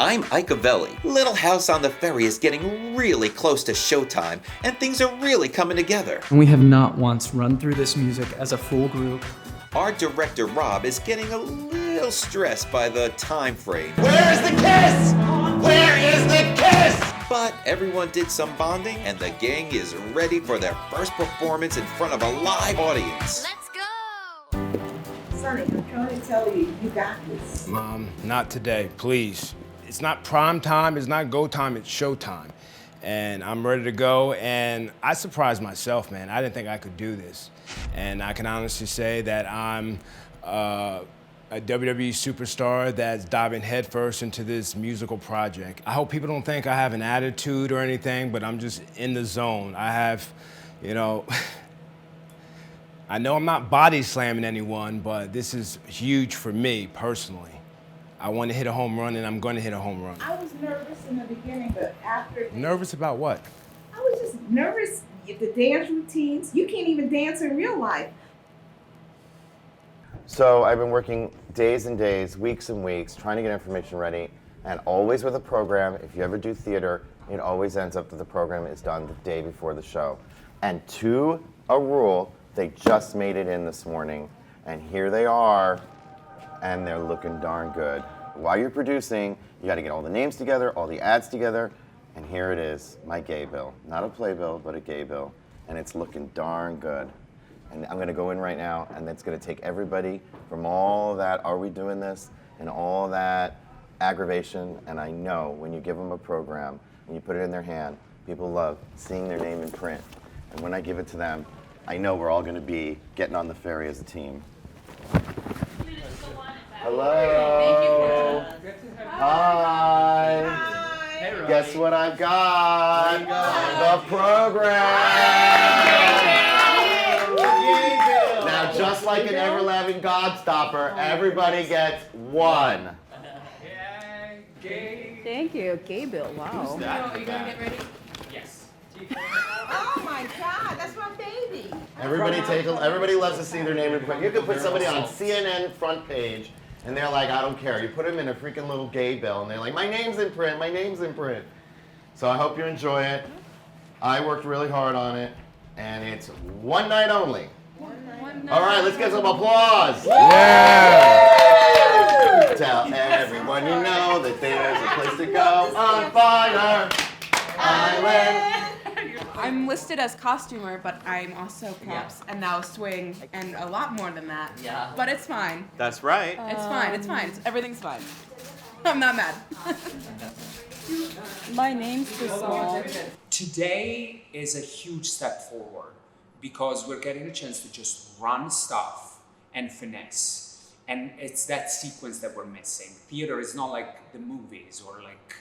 I'm Icavelli. Little House on the Ferry is getting really close to showtime, and things are really coming together. And we have not once run through this music as a full group. Our director, Rob, is getting a little stressed by the time frame. Where is the kiss? Where is the kiss? But everyone did some bonding, and the gang is ready for their first performance in front of a live audience. Let's go! Sonny, I'm trying to tell you, you got this. Mom, not today, please. It's not prime time, it's not go time, it's show time. And I'm ready to go, and I surprised myself, man. I didn't think I could do this. And I can honestly say that I'm a WWE superstar that's diving headfirst into this musical project. I hope people don't think I have an attitude or anything, but I'm just in the zone. I have, you know, I know I'm not body slamming anyone, but this is huge for me personally. I want to hit a home run, and I'm going to hit a home run. I was nervous in the beginning, but after... Nervous about what? I was just nervous. The dance routines, you can't even dance in real life. So I've been working days and days, weeks and weeks, trying to get information ready, and always with a program. If you ever do theater, it always ends up that the program is done the day before the show. And to a rule, they just made it in this morning, and here they are, and they're looking darn good. While you're producing, you gotta get all the names together, all the ads together, and here it is, my gay bill. Not a playbill, but a gay bill, and it's looking darn good. And I'm gonna go in right now, and it's gonna take everybody from all that, are we doing this, and all that aggravation, and I know when you give them a program, and you put it in their hand, people love seeing their name in print. And when I give it to them, I know we're all gonna be getting on the ferry as a team. Hello. Hi. Guess what I've got? The program. Now, just like an ever-loving Godstopper, everybody gets one. Thank you. Gay Bill, wow. Are you gonna get ready? Oh my God, that's my baby. Everybody loves to see their name in print. You could put somebody on CNN front page, and they're like, I don't care. You put them in a freaking little gay bill, and they're like, my name's in print, my name's in print. So I hope you enjoy it. I worked really hard on it, and it's one night only. All right, let's get some applause. Yeah! Tell everyone you know that there's a place to go on Fire Island. I'm listed as costumer, but I'm also props and now swing and a lot more than that. Yeah. But it's fine. That's right. It's fine. It's fine. Everything's fine. I'm not mad. My name's Crystal. Today is a huge step forward because we're getting a chance to just run stuff and finesse. And it's that sequence that we're missing. Theater is not like the movies or like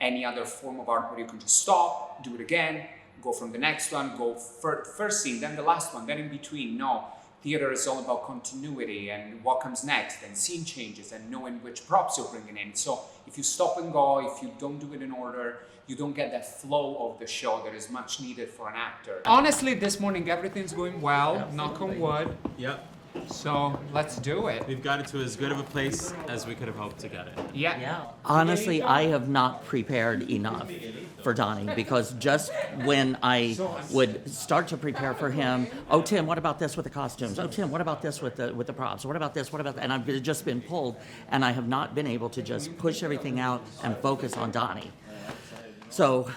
any other form of art where you can just stop, do it again, go from the next one, go first scene, then the last one, then in between. No, theater is all about continuity and what comes next, and scene changes, and knowing which props you're bringing in. So if you stop and go, if you don't do it in order, you don't get that flow of the show that is much needed for an actor. Honestly, this morning everything's going well, knock on wood. Yep. So let's do it. We've got it to as good of a place as we could have hoped to get it. Yeah. Honestly, I have not prepared enough for Donnie because just when I would start to prepare for him, oh Tim, what about this with the costumes? Oh Tim, what about this with the props? What about this? What about that? And I've just been pulled, and I have not been able to just push everything out and focus on Donnie. So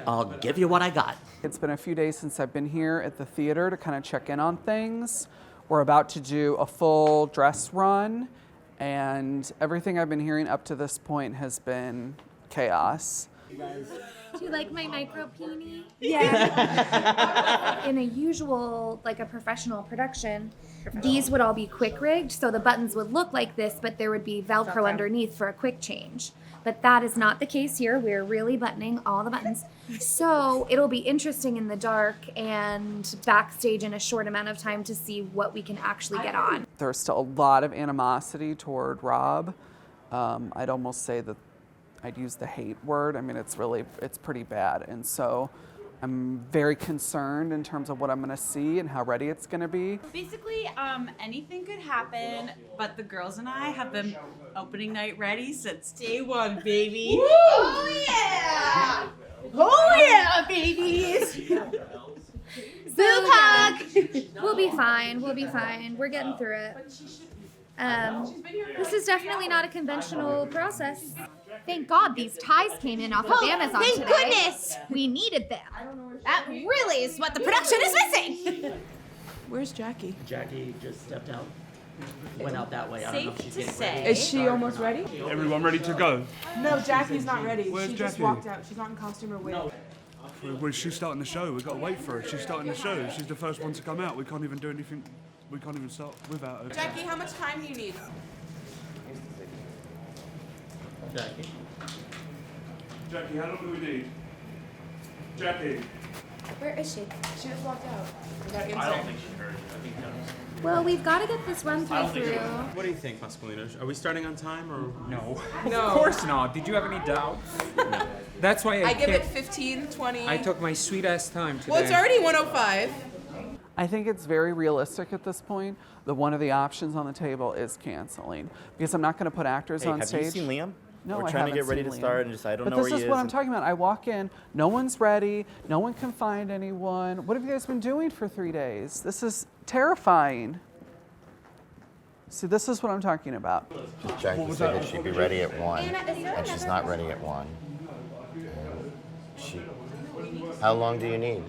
I'll give you what I got. It's been a few days since I've been here at the theater to kind of check in on things. We're about to do a full dress run, and everything I've been hearing up to this point has been chaos. Do you like my micro peony? Yeah. In a usual, like a professional production, these would all be quick rigged, so the buttons would look like this, but there would be Velcro underneath for a quick change. But that is not the case here. We're really buttoning all the buttons. So it'll be interesting in the dark and backstage in a short amount of time to see what we can actually get on. There's still a lot of animosity toward Rob. I'd almost say that I'd use the hate word. I mean, it's pretty bad. And so I'm very concerned in terms of what I'm gonna see and how ready it's gonna be. Basically, anything could happen, but the girls and I have been Opening night ready since day one, baby. Woo! Oh yeah! Oh yeah, babies! Boob hug. We'll be fine. We'll be fine. We're getting through it. This is definitely not a conventional process. Thank God these ties came in off of Amazon thank today. goodness. We needed them. That really is what the production is missing. Where's Jackie? Jackie just stepped out. Went out that way. I don't know if she's Safe to getting ready. say. Is she almost ready? Everyone ready to go? No, Jackie's not ready. Where's She just Jackie? walked out. She's not in costume or wig. Well, she's starting the show. We've got to wait for her. She's starting the show. She's the first one to come out. We can't even do anything. We can't even start without her. Jackie, how much time do you need? Jackie. Jackie, how long do we need? Jackie. Where is she? She just walked out. I don't think she heard you. I think that was... Well, we've got to get this run through. What do you think, Masculinos? Are we starting on time or No. No. Of course not. Did you have any doubts? No. That's why I give it 15, 20. I took my sweet ass time today. Well, it's already 1:05. I think it's very realistic at this point that one of the options on the table is canceling because I'm not going to put actors on stage. Have you seen Liam? No, We're I trying to haven't get ready seen to Liam. start and just I don't know But where he this is. is what I'm talking about. I walk in, no one's ready, no one can find anyone. What have you guys been doing for 3 days? This is terrifying. See, this is what I'm talking about. Jackie said that she'd be ready at 1, and she's not ready at 1. How long do you need?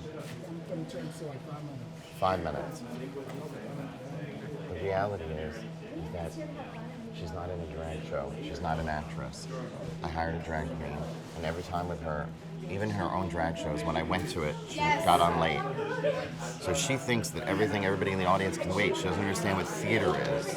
5 minutes. The reality is that she's not in a drag show. She's not an actress. I hired a drag queen, and every time with her, even her own drag shows, when I went to it, she got on late. So she thinks that everybody in the audience can wait. She doesn't understand what theater is.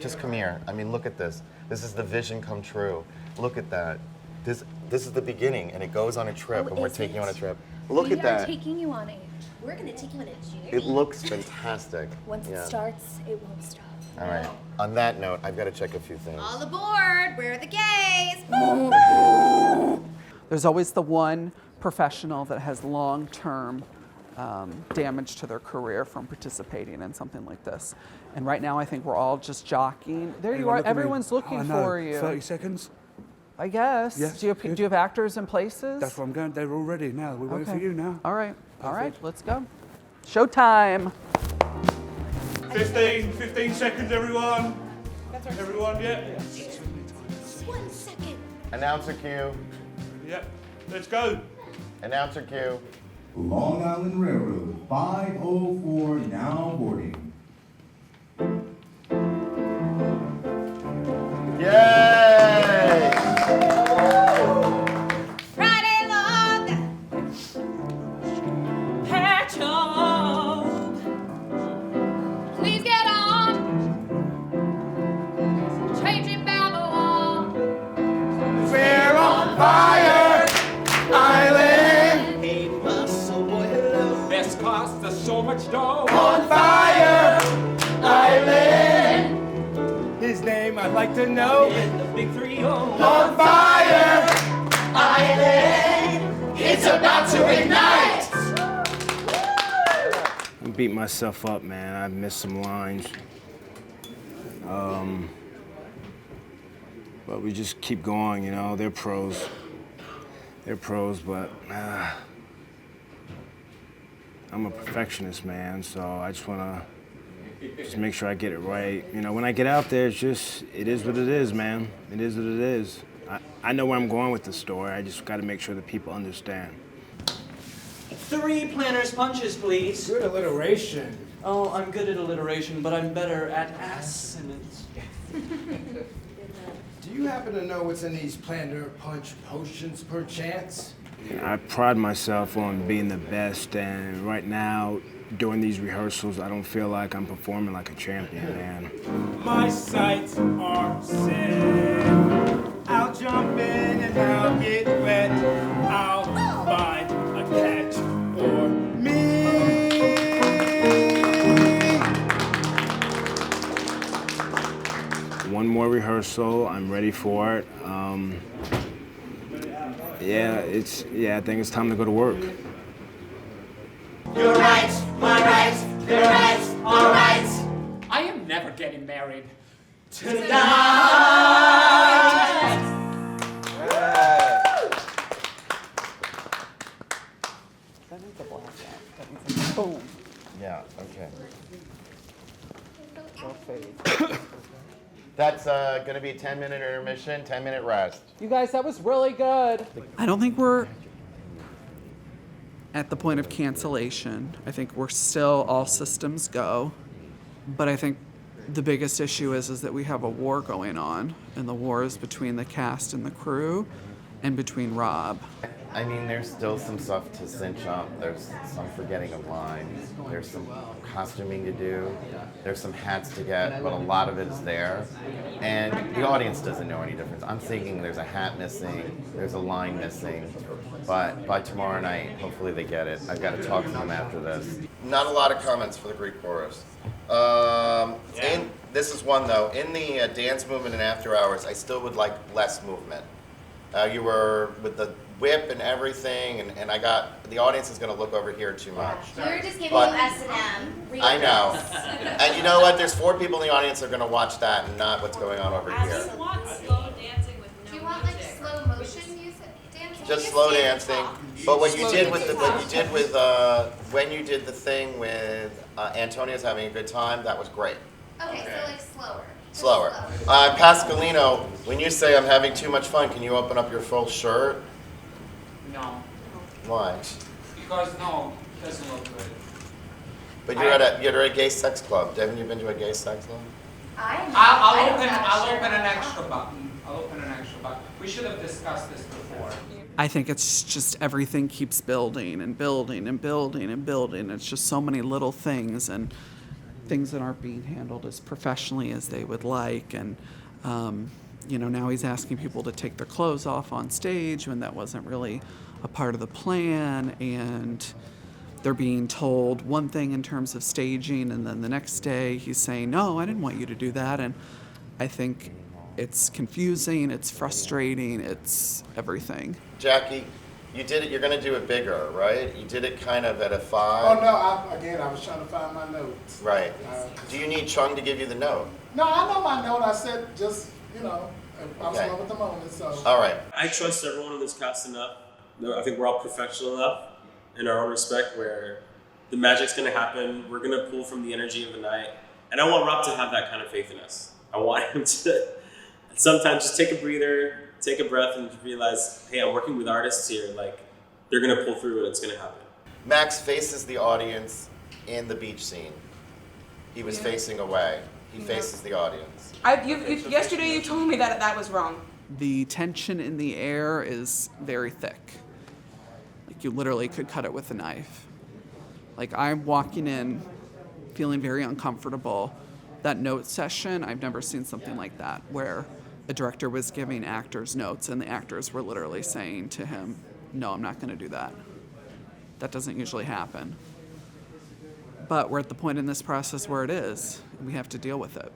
Just come here. I mean, look at this. This is the vision come true. Look at that. This is the beginning, and it goes on a trip, and we're taking you on a trip. Look at that. We are taking you on a. We're gonna take you on a journey. It looks fantastic. Once it starts, it won't stop. All right. On that note, I've got to check a few things. All aboard! Where are the gays? There's always the one professional that has long-term damage to their career from participating in something like this. And right now, I think we're all just jockeying. There you are. Everyone's looking for you. 30 seconds. I guess. Yes, do you have actors in places? That's where I'm going. They're all ready now. We're waiting for you now. All right. All right. Let's go. Showtime. 15 seconds, everyone. Everyone, yeah. Just 1 second. Announcer cue. Yep. Let's go. Announcer cue. Long Island Railroad 504 now boarding. Yay! Friday long. Petro. Please get on. Changing Babylon. We're on fire, island. Hey, muscle boy, hello. This costs us so much dough. On fire, island. His name I'd like to know. In the big 3-0. On fire, island. It's about to ignite. I'm beating myself up, man. I missed some lines. But we just keep going, you know. They're pros. They're pros, but I'm a perfectionist, man. So I just wanna make sure I get it right. You know, when I get out there, it is what it is, man. It is what it is. I know where I'm going with the story. I just gotta make sure that people understand. 3 planners punches, please. Good alliteration. Oh, I'm good at alliteration, but I'm better at assonance. Do you happen to know what's in these planter punch potions, perchance? I pride myself on being the best, and right now, during these rehearsals, I don't feel like I'm performing like a champion, man. My sights are set. I'll jump in and I'll get wet. I'll find a catch for me. One more rehearsal, I'm ready for it. I think it's time to go to work. Your rights, my rights, their rights, our rights. I am never getting married. Tonight. That's going to be a 10-minute intermission, 10-minute rest. You guys, that was really good. I don't think we're at the point of cancellation. I think we're still all systems go. But I think the biggest issue is that we have a war going on, and the war is between the cast and the crew and between Rob. I mean, there's still some stuff to cinch up. There's some forgetting of lines. There's some costuming to do. There's some hats to get, but a lot of it is there. And the audience doesn't know any difference. I'm thinking there's a hat missing, there's a line missing, but by tomorrow night, hopefully they get it. I've got to talk to them after this. Not a lot of comments for the Greek chorus. This is one though. In the dance movement and after hours, I still would like less movement. You were with the whip and everything, and I got, the audience is going to look over here too much. We were just giving you S&M. I know. And you know what? There's 4 people in the audience that are going to watch that and not what's going on over here. Do you want slow dancing with no music? Do you want like slow motion music dancing? Just slow dancing. But what you did with when you did the thing with Antonia's having a good time, that was great. Okay, so like slower. Slower. Pascalino, when you say I'm having too much fun, can you open up your full shirt? No. Why? Because no, it doesn't look good. But you're at a gay sex club. Haven't you been to a gay sex club? I'll open an extra button. I'll open an extra button. We should have discussed this before. I think it's just everything keeps building and building and building and building. It's just so many little things and things that aren't being handled as professionally as they would like. And now he's asking people to take their clothes off on stage when that wasn't really a part of the plan. And they're being told one thing in terms of staging, and then the next day he's saying, no, I didn't want you to do that. And I think it's confusing, it's frustrating, it's everything. Jackie, you did it, you're going to do it bigger, right? You did it kind of at a 5. Oh, no, I was trying to find my notes. Right. Do you need Chung to give you the note? No, I know my note. I said just, I'm slow with the moment, so. All right. I trust everyone in this cast enough. I think we're all professional enough in our own respect where the magic's going to happen. We're going to pull from the energy of the night. And I want Rob to have that kind of faith in us. I want him to sometimes just take a breather, take a breath, and realize, hey, I'm working with artists here. Like, they're going to pull through and it's going to happen. Max faces the audience in the beach scene. He was facing away. He faces the audience. Yesterday you told me that was wrong. The tension in the air is very thick. Like you literally could cut it with a knife. Like I'm walking in feeling very uncomfortable. That note session, I've never seen something like that, where a director was giving actors notes and the actors were literally saying to him, no, I'm not going to do that. That doesn't usually happen. But we're at the point in this process where it is, and we have to deal with it.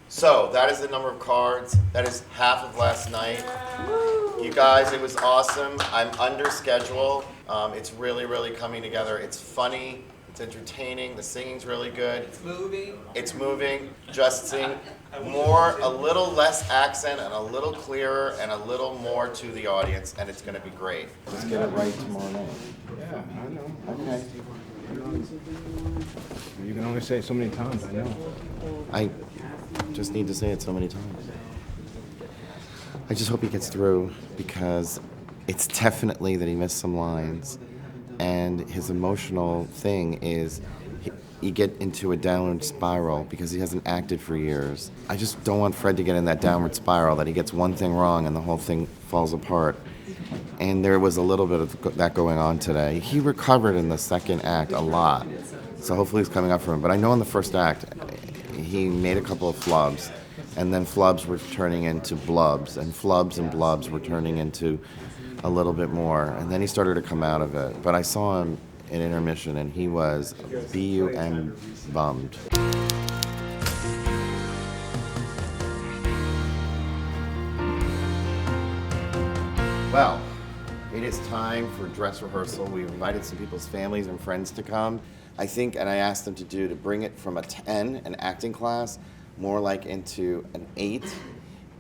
So that is the number of cards. That is half of last night. You guys, it was awesome. I'm under schedule. It's really, really coming together. It's funny. It's entertaining. The singing's really good. It's moving. It's moving. Just sing more, a little less accent and a little clearer and a little more to the audience, and it's going to be great. Let's get it right tomorrow night. Yeah, I know. Okay. You can only say it so many times, I know. I just need to say it so many times. I just hope he gets through because it's definitely that he missed some lines. And his emotional thing is you get into a downward spiral because he hasn't acted for years. I just don't want Fred to get in that downward spiral that he gets one thing wrong and the whole thing falls apart. And there was a little bit of that going on today. He recovered in the second act a lot. So hopefully it's coming up for him. But I know in the first act, he made a couple of flubs. And then flubs were turning into blubs. And flubs and blubs were turning into a little bit more. And then he started to come out of it. But I saw him in intermission and he was B-U-M bummed. Well, it is time for dress rehearsal. We've invited some people's families and friends to come. I think, and I asked them to bring it from a 10, an acting class, more like into an 8,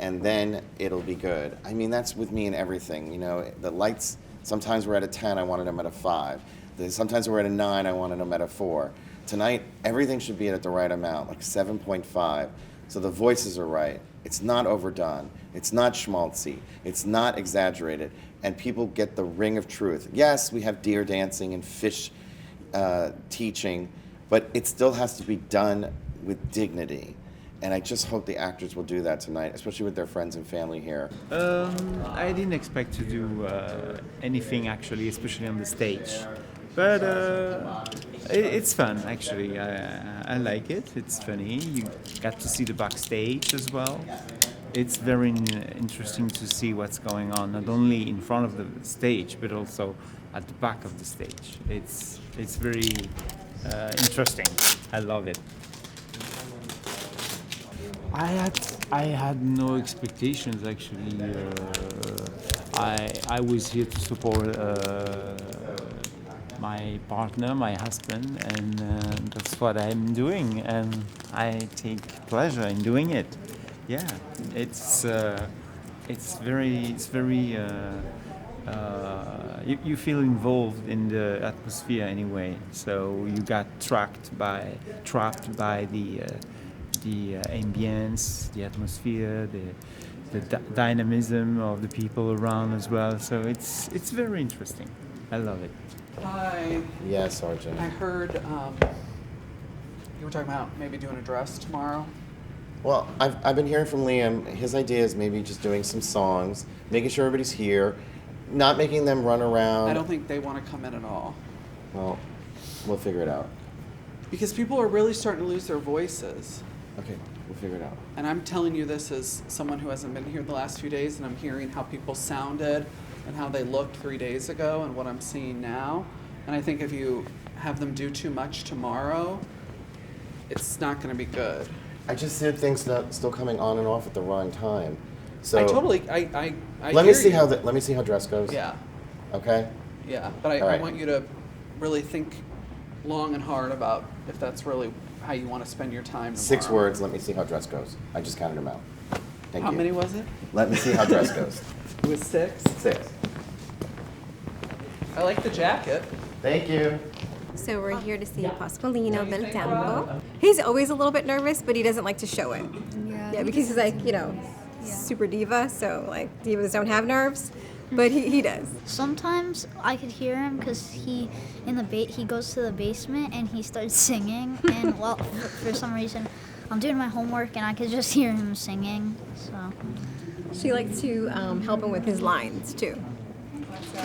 and then it'll be good. I mean, that's with me in everything. You know, the lights, sometimes we're at a 10, I wanted them at a 5. Sometimes we're at a 9, I wanted them at a 4. Tonight, everything should be at the right amount, like 7.5. So the voices are right. It's not overdone. It's not schmaltzy. It's not exaggerated. And people get the ring of truth. Yes, we have deer dancing and fish teaching, but it still has to be done with dignity. And I just hope the actors will do that tonight, especially with their friends and family here. I didn't expect to do anything actually, especially on the stage. But it's fun actually. I like it. It's funny. You got to see the backstage as well. It's very interesting to see what's going on, not only in front of the stage, but also at the back of the stage. It's very interesting. I love it. I had no expectations actually. I was here to support my partner, my husband, and that's what I'm doing, and I take pleasure in doing it. Yeah, it's very you feel involved in the atmosphere anyway. So you got trapped by the ambience, the atmosphere, the dynamism of the people around as well. So it's very interesting. I love it. Hi. Yes, Sergeant. I heard you were talking about maybe doing a dress tomorrow. Well, I've been hearing from Liam. His idea is maybe just doing some songs, making sure everybody's here, not making them run around. I don't think they want to come in at all. Well, we'll figure it out. Because people are really starting to lose their voices. Okay, we'll figure it out. And I'm telling you this as someone who hasn't been here the last few days, and I'm hearing how people sounded and how they looked 3 days ago and what I'm seeing now. And I think if you have them do too much tomorrow, it's not going to be good. I just see things still coming on and off at the wrong time. So I totally, I let me hear see you. let me see how dress goes. Yeah. Okay. Yeah, but I right. want you to really think long and hard about if that's really how you want to spend your time tomorrow. 6 words. Let me see how dress goes. I just counted them out. Thank How you. many was it? Let me see how dress goes. It was 6? 6. I like the jacket. Thank you. So we're here to see Pasqualino del Tempo. He's always a little bit nervous, but he doesn't like to show it. Yeah, because he's like, super diva, so like divas don't have nerves, but he does. Sometimes I could hear him because he goes to the basement and he starts singing, and well, for some reason, I'm doing my homework and I could just hear him singing. So she likes to help him with his lines too.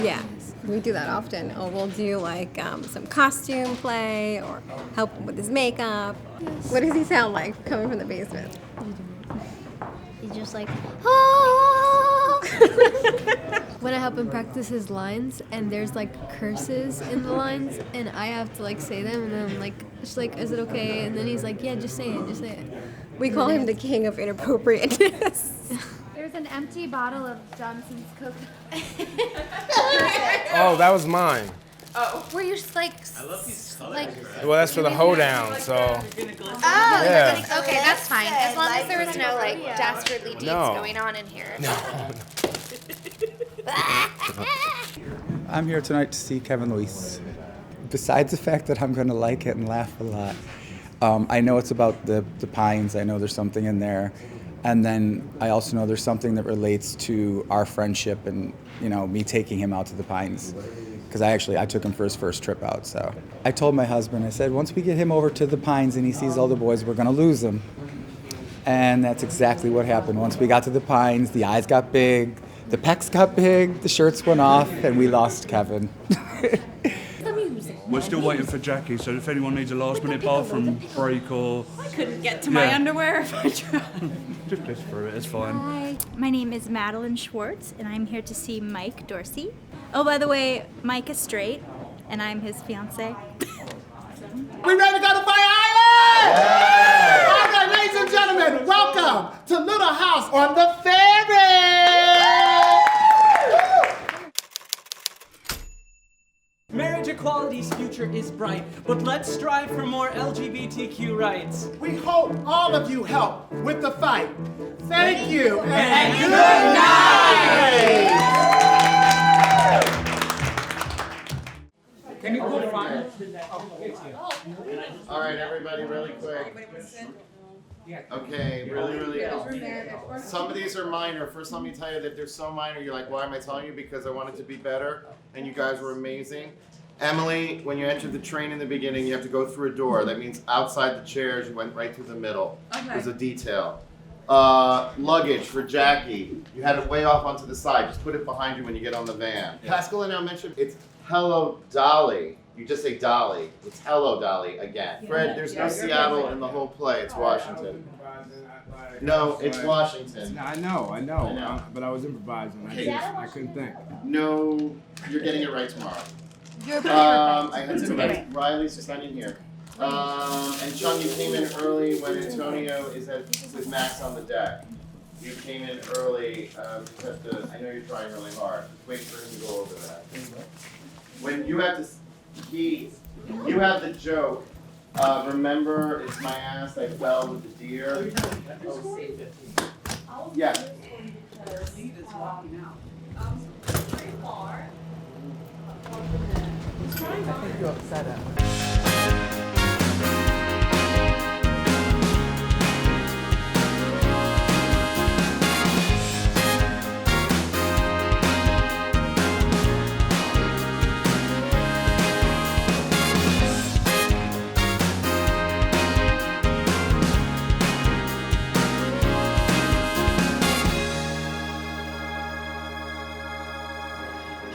Yeah, we do that often. Or we'll do like some costume play or help him with his makeup. What does he sound like coming from the basement? he's just like, oh! When I help him practice his lines and there's like curses in the lines and I have to like say them and then I'm like, just like, is it okay? And then he's like, yeah, just say it, just say it. We call him the king of inappropriateness. There's an empty bottle of Johnson's Coke. Oh, that was mine. Oh. Were you just like, Well, that's for the hoedown, so. Oh, Yeah. okay, that's fine. As long as there was no like dastardly deeds going on in here. No. I'm here tonight to see Kevin Luis. Besides the fact that I'm going to like it and laugh a lot, I know it's about the Pines. I know there's something in there. And then I also know there's something that relates to our friendship and, me taking him out to the Pines. Because I took him for his first trip out. So I told my husband, I said, once we get him over to the Pines and he sees all the boys, we're going to lose him. And that's exactly what happened. Once we got to the Pines, the eyes got big, the pecs got big, the shirts went off, and we lost Kevin. We're still waiting for Jackie, so if anyone needs a last-minute bathroom break or... I couldn't get to my underwear if I tried. Just piss through it, it's fine. Hi, my name is Madeline Schwartz, and I'm here to see Mike Dorsey. Oh, by the way, Mike is straight, and I'm his fiance. We ready to go to Fire Island? Yeah! All right, ladies and gentlemen, welcome to Little House on the Ferry! Marriage equality's future is bright, but let's strive for more LGBTQ rights. We hope all of you help with the fight. Thank you and good night! Can you go find? All right, everybody, really quick. Okay, really. Some of these are minor. First, let me tell you that they're so minor. You're like, why am I telling you? Because I wanted to be better, and you guys were amazing. Emily, when you entered the train in the beginning, you have to go through a door. That means outside the chairs, you went right through the middle. Okay. There's a detail. Luggage for Jackie, you had it way off onto the side. Just put it behind you when you get on the van. Pascal now mentioned it's Hello Dolly. You just say Dolly. It's Hello Dolly again. Fred, there's no Seattle in the whole play. It's Washington. No, it's Washington. I know. But I was improvising. I couldn't think. No, you're getting it right tomorrow. I had to write. Riley's just not in here. And Chung, you came in early when Antonio is with Max on the deck. You came in early because I know you're trying really hard. Just wait for him to go over that. When you have you have the joke. Remember, it's my ass I fell with the deer. Yeah. I think you upset him.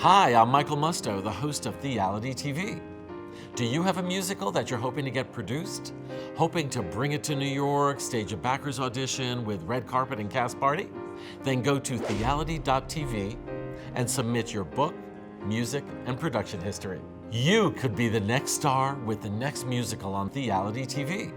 Hi, I'm Michael Musto, the host of Theality TV. Do you have a musical that you're hoping to get produced? Hoping to bring it to New York, stage a backers audition with red carpet and cast party? Then go to theality.tv and submit your book, music, and production history. You could be the next star with the next musical on Theality TV.